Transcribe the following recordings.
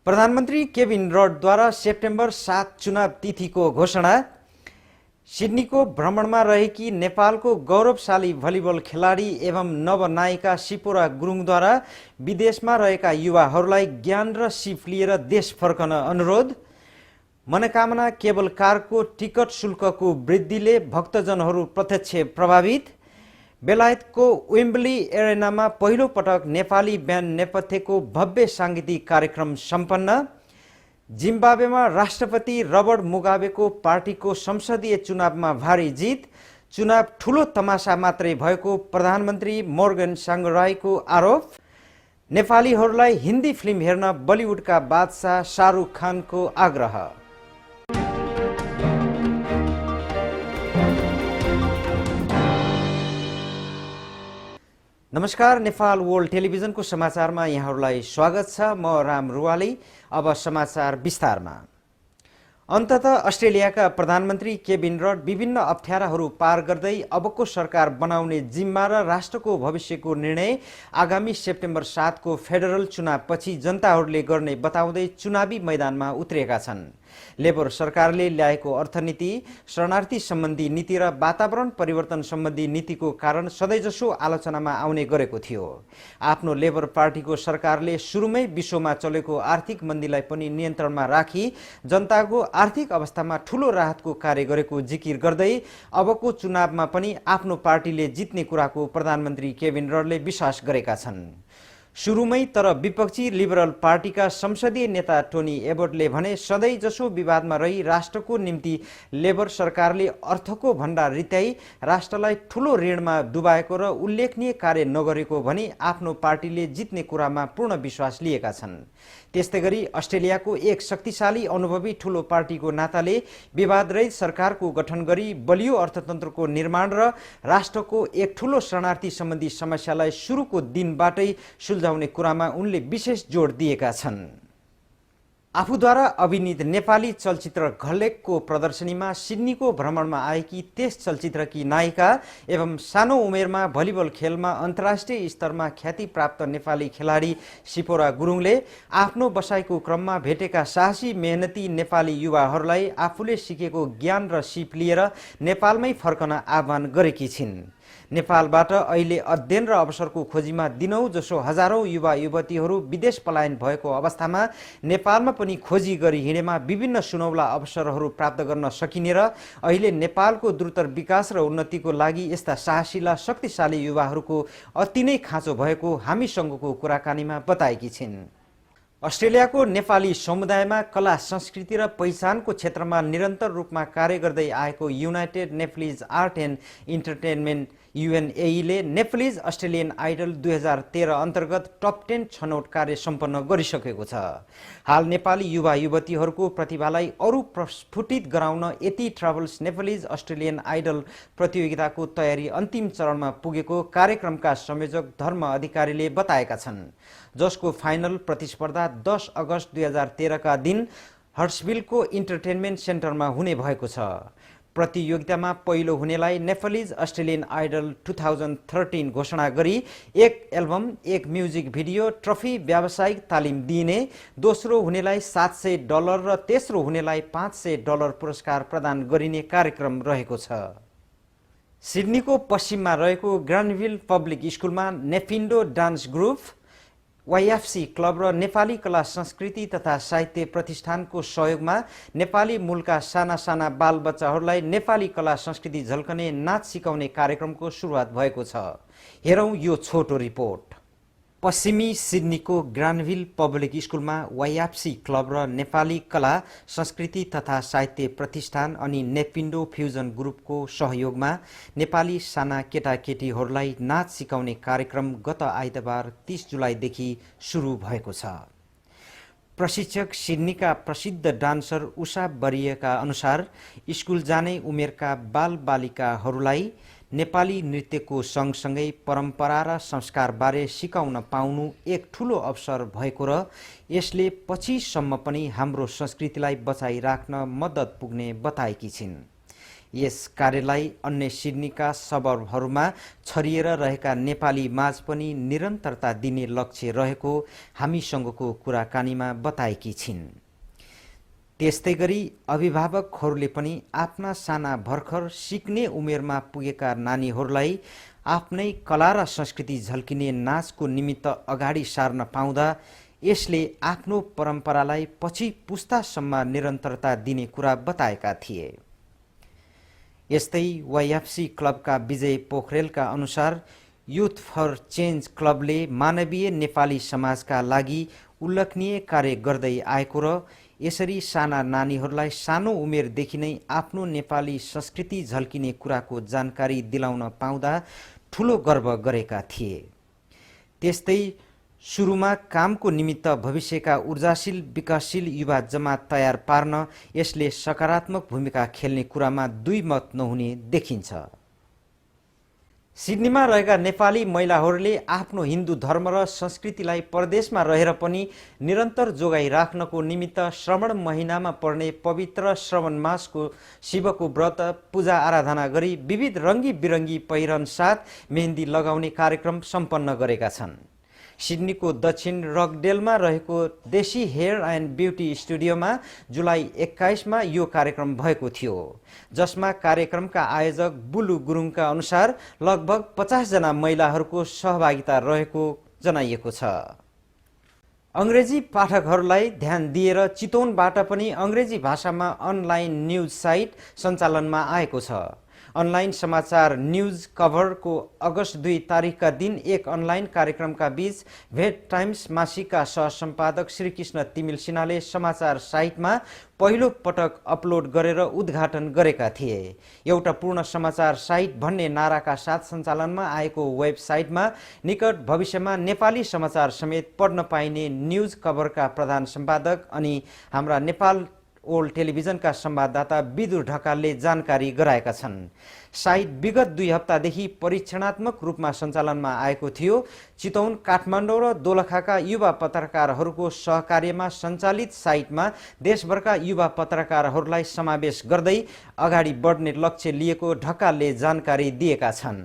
प्रधानमन्त्री Kevin रडद्वारा September 7 चुनाव तिथिको घोषणा। सिडनीको भ्रमणमा रहेकी नेपालको गौरवशाली भलिबल खेलाडी एवं नवनायिका सिपोरा गुरुङद्वारा विदेशमा रहेका युवाहरूलाई ज्ञान र सिप लिएर देश फर्कन अनुरोध। मनोकामना केबल कारको टिकट शुल्कको वृद्धिले भक्तजनहरू प्रत्यक्ष प्रभावित। बेलायतको वेम्बली एरेनामा पहिलो पटक नेपाली ब्यान्ड नेपथ्यको भव्य साङ्गीतिक कार्यक्रम सम्पन्न। जिम्बाब्वेमा राष्ट्रपति रबर्ट मुगाबेको पार्टीको संसदीय चुनावमा भारी जित। चुनाव ठूलो तमासा मात्रै भएको प्रधानमन्त्री मोर्गन साङ्गराईको आरोप। नेपालीहरूलाई हिन्दी फिल्म हेर्न बलिउडका बादशाह शाहरुख खानको आग्रह। नमस्कार, नेपाल वर्ल्ड टेलिभिजनको समाचारमा यहाँहरूलाई स्वागत छ। म राम रुवाली। अब समाचार विस्तारमा। अन्ततः अस्ट्रेलियाका प्रधानमन्त्री केविन रड विभिन्न अप्ठ्याराहरू पार गर्दै अबको सरकार बनाउने जिम्मा र राष्ट्रको भविष्यको निर्णय आगामी सेप्टेम्बर 7 को फेडरल चुनावपछि जनताहरूले गर्ने बताउँदै चुनावी मैदानमा उत्रिएका छन्। लेबर सरकारले ल्याएको अर्थनीति, शरणार्थी सम्बन्धी नीति र वातावरण परिवर्तन सम्बन्धी नीतिको कारण सधैँजसो आलोचनामा आउने गरेको थियो। आफ्नो लेबर पार्टीको सरकारले सुरुमै विश्वमा चलेको आर्थिक मन्दीलाई पनि नियन्त्रणमा राखी जनताको आर्थिक अवस्थामा ठूलो राहतको कार्य गरेको जिकिर गर्दै अबको चुनावमा पनि आफ्नो पार्टीले जित्ने कुराको प्रधानमन्त्री केविन रडले विश्वास गरेका छन्। सुरुमै तर विपक्षी लिबरल पार्टीका संसदीय नेता टोनी एबोटले भने सधैँ जसो विवादमा रही राष्ट्रको निम्ति लेबर सरकारले अर्थको भण्डार रित्याई राष्ट्रलाई ठूलो ऋणमा डुबाएको र उल्लेखनीय कार्य नगरेको भनी आफ्नो पार्टीले जित्ने कुरामा पूर्ण विश्वास लिएका छन्। त्यस्तै गरी अस्ट्रेलियाको एक शक्तिशाली अनुभवी ठूलो पार्टीको नाताले विवादरहित सरकारको गठन गरी बलियो अर्थतन्त्रको निर्माण र राष्ट्रको एक ठूलो शरणार्थी सम्बन्धी समस्यालाई सुरुको दिनबाटै सुल्झाउने कुरामा उनले विशेष जोड दिएका छन्। आफूद्वारा अभिनीत नेपाली चलचित्र घलेकको प्रदर्शनीमा सिडनीको भ्रमणमा आएकी त्यस चलचित्रकी नायिका एवं सानो उमेरमा भलिबल खेलमा अन्तर्राष्ट्रिय स्तरमा ख्याति प्राप्त नेपाली खेलाडी सिपोरा गुरुङले आफ्नो बसाइको क्रममा भेटेका साहसी मेहनती नेपाली युवाहरूलाई आफूले सिकेको ज्ञान र सिप लिएर नेपालमै फर्कन आह्वान गरेकी छिन्। नेपालबाट अहिले अध्ययन र अवसरको खोजीमा दिनौं जसो हजारौं युवा युवतीहरू विदेश पलायन भएको अवस्थामा नेपालमा पनि खोजी गरी हिँडेमा विभिन्न सुनौला अवसरहरू प्राप्त गर्न सकिने र अहिले नेपालको द्रुत विकास र उन्नतिको लागि यस्ता साहसिला शक्तिशाली युवाहरूको अति नै खाँचो भएको हामीसँगको कुराकानीमा बताएकी छिन्। अस्ट्रेलियाको नेपाली समुदायमा कला संस्कृति र पहिचानको क्षेत्रमा निरन्तर रूपमा कार्य गर्दै आएको United Nepalese Art and Entertainment UNAE Nepalese Australian Idol 2013 अन्तर्गत टप 10 छनौट कार्य सम्पन्न गरिसकेको छ। हाल नेपाली युवा युवतीहरूको प्रतिभालाई अरू प्रस्फुटित गराउन यति ट्राभल्स नेप्लिज अस्ट्रेलियन आइडल प्रतियोगिताको तयारी अन्तिम चरणमा पुगेको कार्यक्रमका संयोजक धर्म अधिकारीले बताएका छन्, जसको फाइनल प्रतिस्पर्धा 10 अगस्त 2013 का दिन हर्ट्सभिलको इन्टरटेनमेन्ट सेन्टरमा हुने भएको छ। प्रतियोगितामा पहिलो हुनेलाई नेप्लिज अस्ट्रेलियन आइडल 2013 घोषणा गरी एक एल्बम, एक म्युजिक भिडियो, ट्रफी, व्यावसायिक तालिम दिइने, दोस्रो हुनेलाई $700 र तेस्रो हुनेलाई $500 पुरस्कार प्रदान गरिने कार्यक्रम रहेको छ। सिडनीको पश्चिममा रहेको ग्रान्डभिल पब्लिक स्कुलमा नेफिन्डो डान्स ग्रुप, YFC क्लब र नेपाली कला संस्कृति तथा साहित्य प्रतिष्ठानको सहयोगमा नेपाली मूलका साना साना बालबच्चाहरूलाई नेपाली कला संस्कृति झल्कने नाच सिकाउने कार्यक्रमको सुरुवात भएको छ। हेरौं यो छोटो रिपोर्ट। पश्चिमी सिडनीको ग्रान्डभिल पब्लिक स्कुलमा YFC क्लब र नेपाली कला संस्कृति तथा साहित्य प्रतिष्ठान अनि नेपिन्डो फ्युजन ग्रुपको सहयोगमा नेपाली साना केटाकेटीहरूलाई नाच सिकाउने कार्यक्रम गत आइतबार 30 जुलाईदेखि सुरु भएको छ। प्रशिक्षक सिडनीका प्रसिद्ध डान्सर उषा बरियाका अनुसार स्कुल जाने उमेरका बालबालिकाहरूलाई नेपाली नृत्यको सँगसँगै परम्परा र संस्कारबारे सिकाउन पाउनु एक ठूलो अवसर भएको र यसले पछिसम्म पनि हाम्रो संस्कृतिलाई बचाइराख्न मद्दत पुग्ने बताएकी छिन्। यस कार्यलाई अन्य सिडनीका सबर्बहरूमा छरिएर रहेका नेपाली माझ पनि निरन्तरता दिने लक्ष्य रहेको हामीसँगको कुराकानीमा बताएकी छिन्। त्यस्तै गरी अभिभावकहरूले पनि आफ्ना साना भर्खर सिक्ने उमेरमा पुगेका नानीहरूलाई आफ्नै कला र संस्कृति झल्किने नाचको निमित्त अगाडि सार्न पाउँदा यसले आफ्नो परम्परालाई पछि पुस्तासम्म निरन्तरता दिने कुरा बताएका थिए। यस्तै वाइएफसी क्लबका विजय पोखरेलका अनुसार युथ फर चेन्ज क्लबले मानवीय नेपाली समाजका लागि उल्लेखनीय कार्य गर्दै आएको र यसरी साना नानीहरूलाई सानो उमेरदेखि नै आफ्नो नेपाली संस्कृति झल्किने कुराको जानकारी दिलाउन पाउँदा ठूलो गर्व गरेका थिए। त्यस्तै सुरुमा कामको निमित्त भविष्यका ऊर्जाशील विकासशील युवा जमात तयार पार्न यसले सकारात्मक भूमिका खेल्ने कुरामा दुई मत नहुने देखिन्छ। सिडनीमा रहेका नेपाली महिलाहरूले आफ्नो हिन्दू धर्म र संस्कृतिलाई परदेशमा रहेर पनि निरन्तर जोगाइराख्नको निमित्त श्रवण महिनामा पर्ने पवित्र श्रवण मासको शिवको व्रत पूजा आराधना गरी विविध रङ्गी बिरङ्गी पहिरन साथ मेहन्दी लगाउने कार्यक्रम सम्पन्न गरेका छन्। सिडनीको दक्षिण रकडेलमा रहेको देशी हेयर एन्ड ब्युटी स्टुडियोमा जुलाई 21मा यो कार्यक्रम भएको थियो, जसमा कार्यक्रमका आयोजक बुलु गुरुङका अनुसार लगभग 50 जना महिलाहरूको सहभागिता रहेको जनाइएको छ। अङ्ग्रेजी पाठकहरूलाई ध्यान दिएर चितवनबाट पनि अङ्ग्रेजी भाषामा अनलाइन न्युज साइट सञ्चालनमा आएको छ। अनलाइन समाचार न्युज कभरको अगस्त 2 तारिकका दिन एक अनलाइन कार्यक्रमका बीच भेट टाइम्स मासिकका सहसम्पादक श्रीकृष्ण तिमिल सिन्हाले समाचार साइटमा पहिलो पटक अपलोड गरेर उद्घाटन गरेका थिए। एउटा पूर्ण समाचार साइट भन्ने नाराका साथ सञ्चालनमा आएको वेबसाइटमा निकट भविष्यमा नेपाली समाचार समेत पढ्न पाइने न्युज कभरका प्रधान सम्पादक अनि हाम्रा नेपाल ओल्ड टेलिभिजनका संवाददाता विदुर ढकालले जानकारी गराएका छन्। साइट विगत 2 हप्तादेखि परीक्षणात्मक रूपमा सञ्चालनमा आएको थियो। चितवन, काठमाडौँ र दोलखाका युवा पत्रकारहरूको सहकार्यमा सञ्चालित साइटमा देशभरका युवा पत्रकारहरूलाई समावेश गर्दै अगाडि बढ्ने लक्ष्य लिएको ढकालले जानकारी दिएका छन्।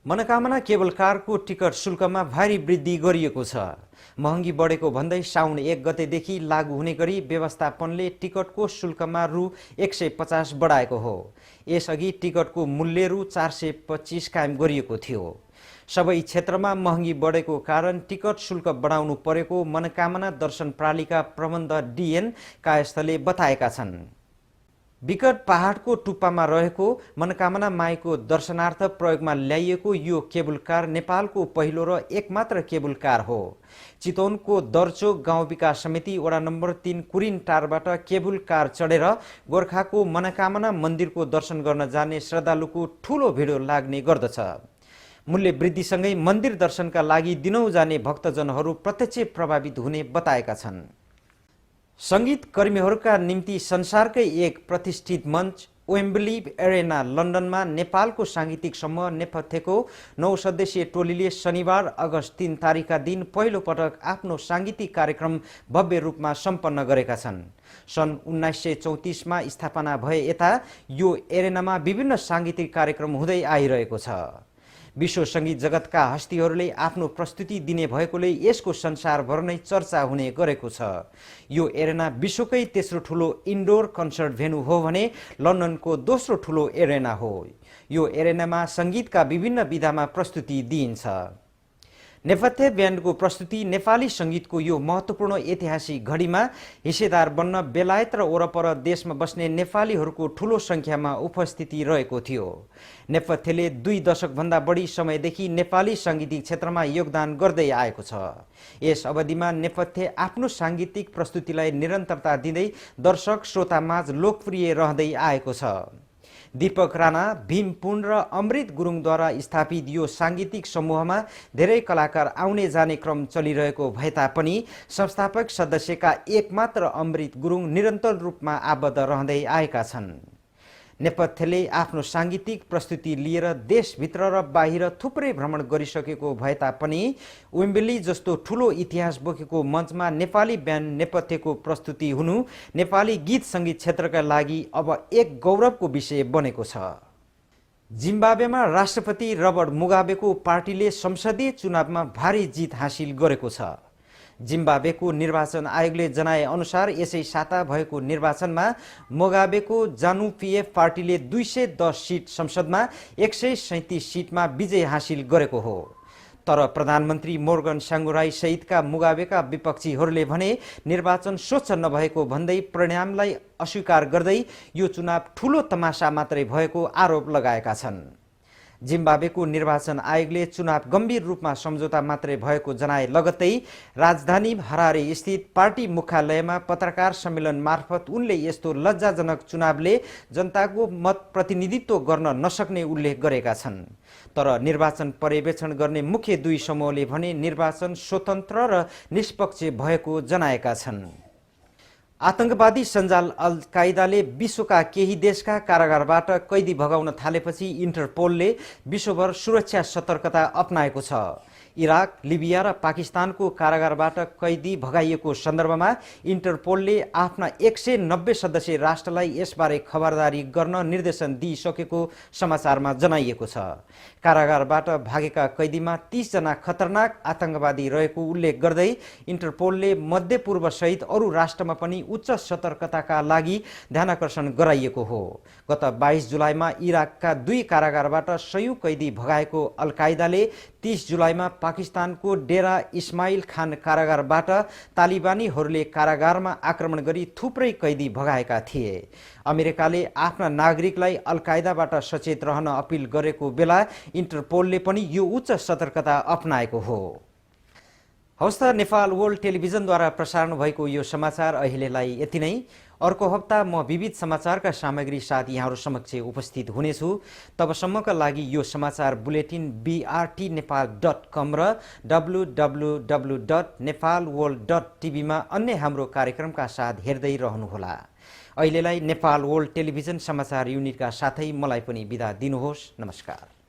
मनोकामना केबल कारको टिकट शुल्कमा भारी वृद्धि गरिएको छ। महँगी बढेको भन्दै साउन 1 गतेदेखि लागू हुने गरी व्यवस्थापनले टिकटको शुल्कमा रु 150 बढाएको हो। यसअघि टिकटको मूल्य रु 425 कायम गरिएको थियो। सबै क्षेत्रमा महँगी बढेको कारण टिकट शुल्क बढाउनु परेको मनोकामना दर्शन प्रणालीका प्रबन्ध डिएन कायस्थले बताएका छन्। विकट पहाडको टुप्पामा रहेको मनोकामना माईको दर्शनार्थ प्रयोगमा ल्याइएको यो केबुल कार नेपालको पहिलो र एकमात्र केबुल कार हो। चितवनको दर्चोक गाउँ विकास समिति वडा नम्बर 3 कुरिन टारबाट केबुल कार चढेर गोर्खाको मनोकामना मन्दिरको दर्शन गर्न जाने श्रद्धालुको ठूलो भिड लाग्ने गर्दछ। मूल्य वृद्धिसँगै मन्दिर दर्शनका लागि दिनौं जाने भक्तजनहरू प्रत्यक्ष प्रभावित हुने बताएका छन्। संगीत कर्मीहरूका निम्ति संसारकै एक प्रतिष्ठित मञ्च वेम्बली एरेना लन्डनमा नेपालको सांगीतिक समूह नेपथ्यको 9 सदस्यीय टोलीले शनिबार अगस्त 3 तारिकका दिन पहिलो पटक आफ्नो सांगीतिक कार्यक्रम भव्य रूपमा सम्पन्न गरेका छन्। सन् 1934मा स्थापना भए यता यो एरेनामा विभिन्न सांगीतिक कार्यक्रम हुँदै आइरहेको छ। विश्व संगीत जगतका हस्तीहरूले आफ्नो प्रस्तुति दिने भएकोले यसको संसारभर नै चर्चा हुने गरेको छ। यो एरेना विश्वकै तेस्रो ठूलो इन्डोर कन्सर्ट भेन्यू हो भने लन्डनको दोस्रो ठूलो एरेना हो। यो एरेनामा संगीतका विभिन्न विधामा प्रस्तुति दिइन्छ। नेपथ्य ब्यान्डको प्रस्तुति नेपाली संगीतको यो महत्त्वपूर्ण ऐतिहासिक घडीमा हिस्सेदार बन्न बेलायत र वरपर देशमा बस्ने नेपालीहरूको ठूलो संख्यामा उपस्थिति रहेको थियो। नेपथ्यले 2 दशकभन्दा बढी समयदेखि नेपाली सांगीतिक क्षेत्रमा योगदान गर्दै आएको छ। यस अवधिमा नेपथ्य आफ्नो सांगीतिक प्रस्तुतिलाई निरन्तरता दिँदै दर्शक श्रोतामाझ लोकप्रिय रहँदै आएको छ। दीपक राणा, भीम पुन र अमृत गुरुङद्वारा स्थापित यो सांगीतिक समूहमा धेरै कलाकार आउने जाने क्रम चलिरहेको भए तापनि संस्थापक सदस्यका एकमात्र अमृत गुरुङ निरन्तर रूपमा आबद्ध रहँदै आएका छन्। नेपथ्यले आफ्नो साङ्गीतिक प्रस्तुति लिएर देशभित्र र बाहिर थुप्रै भ्रमण गरिसकेको भए तापनि वेम्बली जस्तो ठुलो इतिहास बोकेको मञ्चमा नेपाली ब्यान्ड नेपथ्यको प्रस्तुति हुनु नेपाली गीत सङ्गीत क्षेत्रका लागि अब एक गौरवको विषय बनेको छ। जिम्बाब्वेमा राष्ट्रपति रबर्ट मुगाबेको पार्टीले संसदीय चुनावमा भारी जित हासिल गरेको छ। जिम्बाब्वेको निर्वाचन आयोगले जनाए अनुसार यसै साता भएको निर्वाचनमा मुगाबेको जानुपिएफ पार्टीले 210 सिट, संसदमा 137 सिटमा विजय हासिल गरेको हो। तर प्रधानमन्त्री मोर्गन साङ्गुराई सहितका मुगाबेका विपक्षीहरूले भने निर्वाचन स्वच्छ नभएको भन्दै परिणामलाई अस्वीकार गर्दै यो चुनाव ठूलो तमासा मात्रै भएको आरोप लगाएका छन्। जिम्बाब्वेको निर्वाचन आयोगले चुनाव गम्भीर रूपमा सम्झौता मात्रै भएको जनाए लगत्तै राजधानी हरारे स्थित पार्टी मुख्यालयमा पत्रकार सम्मेलन मार्फत उनले यस्तो लज्जाजनक चुनावले जनताको मत प्रतिनिधित्व गर्न नसक्ने उल्लेख गरेका छन्। तर निर्वाचन पर्यवेक्षण गर्ने मुख्य दुई समूहले भने निर्वाचन स्वतन्त्र र निष्पक्ष भएको जनाएका छन्। आतंकवादी सञ्जाल अल कायदाले विश्वका केही देशका कारागारबाट कैदी भगाउन थालेपछि इन्टरपोलले विश्वभर सुरक्षा सतर्कता अपनाएको छ। इराक, लिबिया र पाकिस्तानको कारागारबाट कैदी भगाइएको सन्दर्भमा इन्टरपोलले आफ्ना 190 सदस्यीय राष्ट्रलाई यसबारे खबरदारी गर्न निर्देशन दिइसकेको समाचारमा जनाइएको छ। कारागारबाट भागेका कैदीमा 30 जना खतरनाक आतंकवादी रहेको उल्लेख गर्दै इन्टरपोलले मध्यपूर्व सहित अरू राष्ट्रमा पनि उच्च सतर्कताका लागि ध्यानाकर्षण गराइएको हो। गत 22 जुलाईमा इराकका 2 कारागारबाट 100 कैदी भगाएको अल कायदाले 30 जुलाईमा पाकिस्तानको डेरा इस्माइल खान कारागारबाट तालिबानीहरूले कारागारमा आक्रमण गरी थुप्रै कैदी भगाएका थिए। अमेरिकाले आफ्ना नागरिकलाई अल कायदाबाट सचेत रहन अपिल गरेको बेला इन्टरपोलले पनि यो उच्च सतर्कता अपनाएको हो। हवस् त, नेपाल वर्ल्ड टेलिभिजनद्वारा प्रसारण भएको यो समाचार अहिलेलाई यति नै। अर्को हप्ता म विविध समाचारका सामग्री साथ यहाँहरू समक्ष उपस्थित हुनेछु। तबसम्मका लागि यो समाचार बुलेटिन brtnepal.com र www.nepalworld.tv मा अन्य हाम्रो कार्यक्रमका साथ हेर्दै रहनुहोला। अहिलेलाई नेपाल वर्ल्ड टेलिभिजन समाचार युनिटका साथै मलाई पनि बिदा दिनुहोस्। नमस्कार।